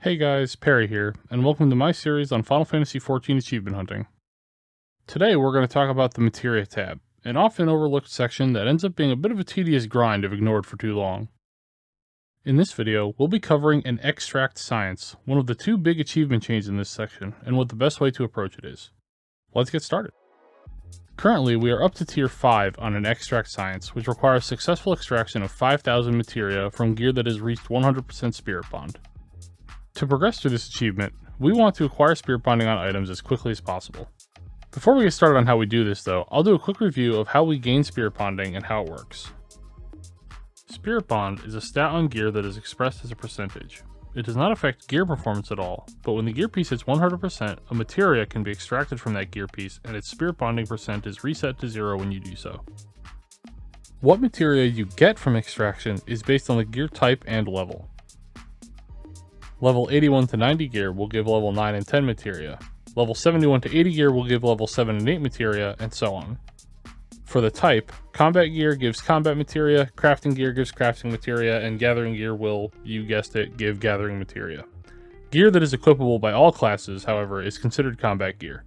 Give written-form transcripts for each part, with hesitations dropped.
Hey guys, Perry here, and welcome to my series on Final Fantasy XIV achievement hunting. Today we're going to talk about the Materia tab, an often overlooked section that ends up being a bit of a tedious grind if ignored for too long. In this video, we'll be covering an extract science, one of the two big achievement chains in this section, and what the best way to approach it is. Let's get started. Currently, we are up to tier 5 on an extract science, which requires successful extraction of 5,000 materia from gear that has reached 100% spirit bond. To progress through this achievement, we want to acquire spirit bonding on items as quickly as possible. Before we get started on how we do this though, I'll do a quick review of how we gain spirit bonding and how it works. Spirit bond is a stat on gear that is expressed as a percentage. It does not affect gear performance at all, but when the gear piece hits 100%, a materia can be extracted from that gear piece and its spirit bonding percent is reset to 0 when you do so. What materia you get from extraction is based on the gear type and level. Level 81 to 90 gear will give level 9 and 10 materia. Level 71 to 80 gear will give level 7 and 8 materia, and so on. For the type, combat gear gives combat materia, crafting gear gives crafting materia, and gathering gear will, you guessed it, give gathering materia. Gear that is equipable by all classes, however, is considered combat gear.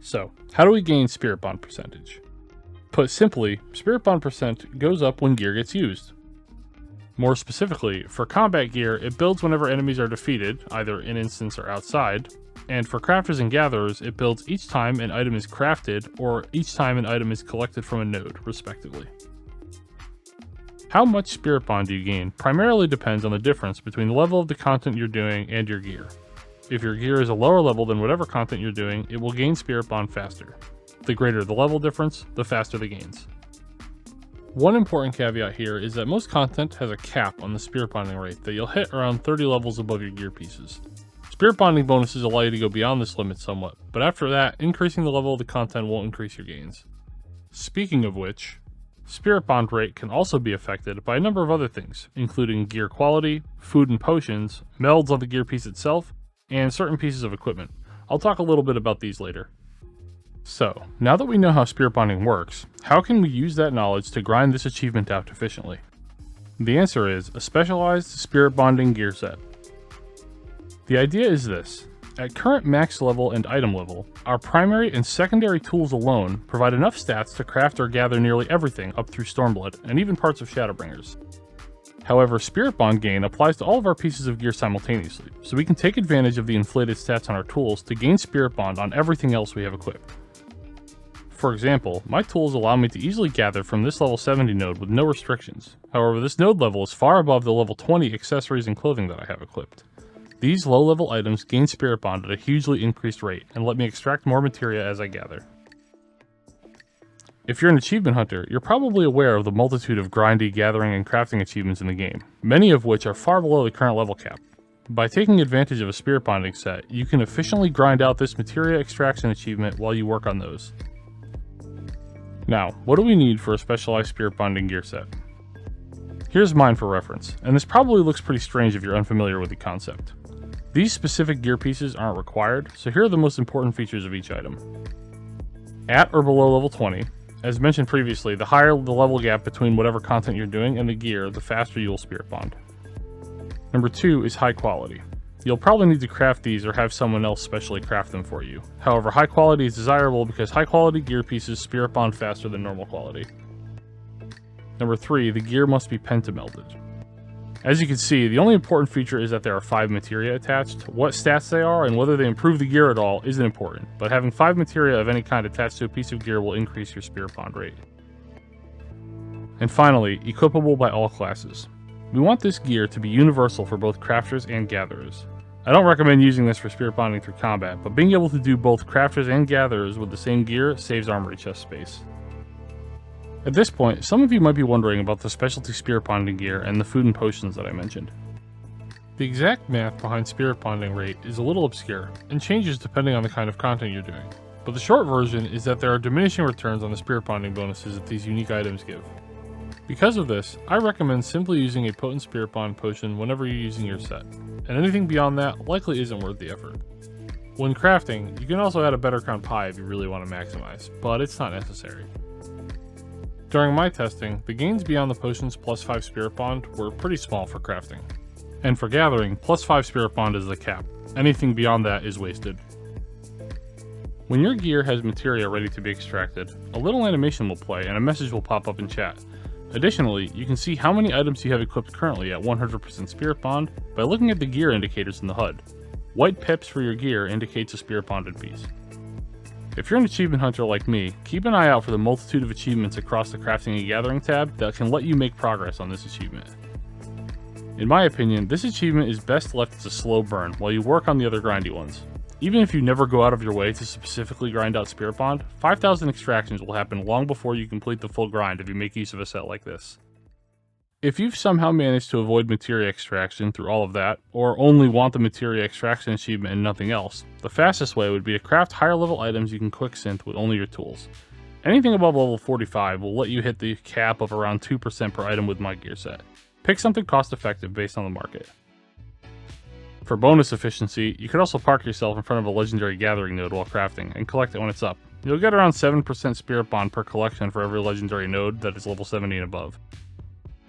So, how do we gain spirit bond percentage? Put simply, spirit bond percent goes up when gear gets used. More specifically, for combat gear, it builds whenever enemies are defeated, either in instance or outside, and for crafters and gatherers, it builds each time an item is crafted, or each time an item is collected from a node, respectively. How much spirit bond do you gain primarily depends on the difference between the level of the content you're doing and your gear. If your gear is a lower level than whatever content you're doing, it will gain spirit bond faster. The greater the level difference, the faster the gains. One important caveat here is that most content has a cap on the spirit bonding rate that you'll hit around 30 levels above your gear pieces. Spirit bonding bonuses allow you to go beyond this limit somewhat, but after that, increasing the level of the content won't increase your gains. Speaking of which, spirit bond rate can also be affected by a number of other things, including gear quality, food and potions, melds on the gear piece itself, and certain pieces of equipment. I'll talk a little bit about these later. So, now that we know how spirit bonding works, how can we use that knowledge to grind this achievement out efficiently? The answer is a specialized spirit bonding gear set. The idea is this: at current max level and item level, our primary and secondary tools alone provide enough stats to craft or gather nearly everything up through Stormblood, and even parts of Shadowbringers. However, spirit bond gain applies to all of our pieces of gear simultaneously, so we can take advantage of the inflated stats on our tools to gain spirit bond on everything else we have equipped. For example, my tools allow me to easily gather from this level 70 node with no restrictions. However, this node level is far above the level 20 accessories and clothing that I have equipped. These low-level items gain spirit bond at a hugely increased rate, and let me extract more materia as I gather. If you're an achievement hunter, you're probably aware of the multitude of grindy gathering and crafting achievements in the game, many of which are far below the current level cap. By taking advantage of a spirit bonding set, you can efficiently grind out this materia extraction achievement while you work on those. Now, what do we need for a specialized spirit bonding gear set? Here's mine for reference, and this probably looks pretty strange if you're unfamiliar with the concept. These specific gear pieces aren't required, so here are the most important features of each item. At or below level 20, as mentioned previously, the higher the level gap between whatever content you're doing and the gear, the faster you'll spirit bond. Number 2 is high quality. You'll probably need to craft these or have someone else specially craft them for you. However, high quality is desirable because high quality gear pieces spirit bond faster than normal quality. Number 3, the gear must be pentamelded. As you can see, the only important feature is that there are 5 materia attached. What stats they are and whether they improve the gear at all isn't important, but having 5 materia of any kind attached to a piece of gear will increase your spirit bond rate. And finally, equipable by all classes. We want this gear to be universal for both crafters and gatherers. I don't recommend using this for spirit bonding through combat, but being able to do both crafters and gatherers with the same gear saves armory chest space. At this point, some of you might be wondering about the specialty spirit bonding gear and the food and potions that I mentioned. The exact math behind spirit bonding rate is a little obscure, and changes depending on the kind of content you're doing, but the short version is that there are diminishing returns on the spirit bonding bonuses that these unique items give. Because of this, I recommend simply using a potent spirit bond potion whenever you're using your set, and anything beyond that likely isn't worth the effort. When crafting, you can also add a better crown pie if you really want to maximize, but it's not necessary. During my testing, the gains beyond the potions plus 5 spirit bond were pretty small for crafting. And for gathering, +5 spirit bond is the cap. Anything beyond that is wasted. When your gear has materia ready to be extracted, a little animation will play and a message will pop up in chat. Additionally, you can see how many items you have equipped currently at 100% spirit bond by looking at the gear indicators in the HUD. White pips for your gear indicates a spirit bonded piece. If you're an achievement hunter like me, keep an eye out for the multitude of achievements across the crafting and gathering tab that can let you make progress on this achievement. In my opinion, this achievement is best left as a slow burn while you work on the other grindy ones. Even if you never go out of your way to specifically grind out spirit bond, 5,000 extractions will happen long before you complete the full grind if you make use of a set like this. If you've somehow managed to avoid materia extraction through all of that, or only want the materia extraction achievement and nothing else, the fastest way would be to craft higher level items you can quick synth with only your tools. Anything above level 45 will let you hit the cap of around 2% per item with my gear set. Pick something cost effective based on the market. For bonus efficiency, you could also park yourself in front of a legendary gathering node while crafting and collect it when it's up. You'll get around 7% spirit bond per collection for every legendary node that is level 70 and above.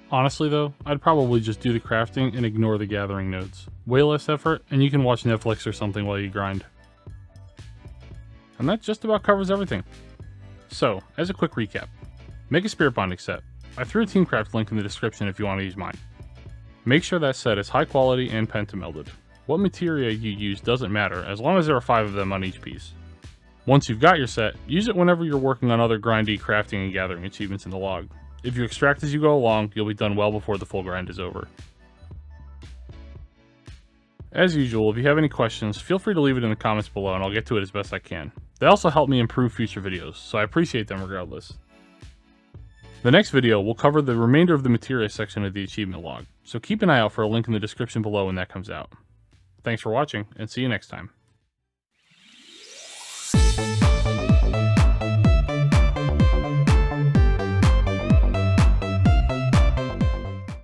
Honestly though, I'd probably just do the crafting and ignore the gathering nodes. Way less effort, and you can watch Netflix or something while you grind. And that just about covers everything. So, as a quick recap, make a spirit bonding set. I threw a Teamcraft link in the description if you want to use mine. Make sure that set is high quality and pentamelded. What materia you use doesn't matter, as long as there are 5 of them on each piece. Once you've got your set, use it whenever you're working on other grindy crafting and gathering achievements in the log. If you extract as you go along, you'll be done well before the full grind is over. As usual, if you have any questions, feel free to leave it in the comments below and I'll get to it as best I can. They also help me improve future videos, so I appreciate them regardless. The next video will cover the remainder of the materia section of the achievement log, so keep an eye out for a link in the description below when that comes out. Thanks for watching, and see you next time.